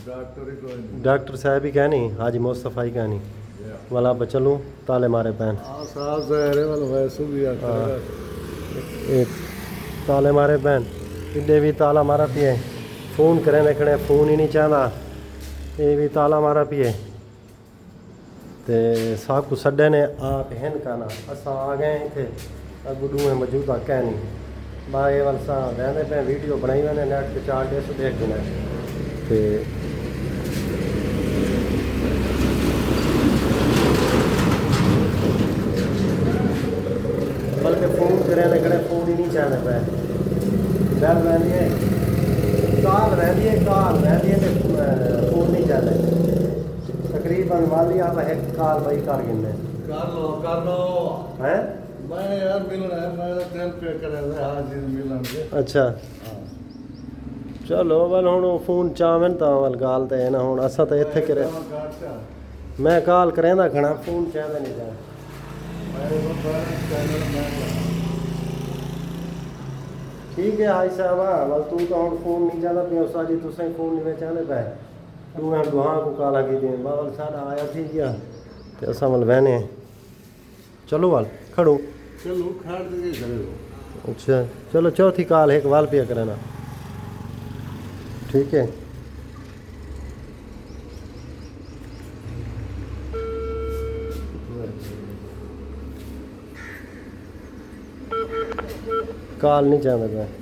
doctor साहब ही कहनी हाजी मुस्तफ़ा ही कहनी वाला बचलूँ ताले मारे पैन ताले मारे पैन इधे भी ताला मारा पिए फ़ोन करें देखने फ़ोन ही नहीं चाहता ये भी ताला मारा पिए ते सब कुछ सड्डे ने आप हैं कहना असा आ गए इतने गुडू में मौजूदा कह नहीं बा ये वाल सा रहने पे वीडियो बनाई मैंने नेट पे 4 देख देना ते बल्कि फ़ोन करें देखने फ़ोन ही नहीं चाहते पे बैल रहती है काल रहती है फ़ोन नहीं चाहते तकरीबन वाली आप एक काल भाई कर गिनने कर लो हैं मैं यार मिलना है मैं तेल पे करे हाजिर मिलन के अच्छा चलो वल हुण फोन चावन ता वल गाल ते ना हुण असा तो इत्थे करे मैं काल करेंदा खणा फोन चाहदा नहीं जा ठीक है हाई साहब वल तू तो हुण फोन नहीं चाहदा पियो साजी तुसें फोन नहीं चाहदे पे दूहां दुहां को काला की दे बावल साडा आया थी गया ते असा वल बहने चलो वाल खड़ो चलो खाड़ दे चलो अच्छा चलो चौथी काल एक वाल पिया करना ठीक है काल नहीं चाहता मैं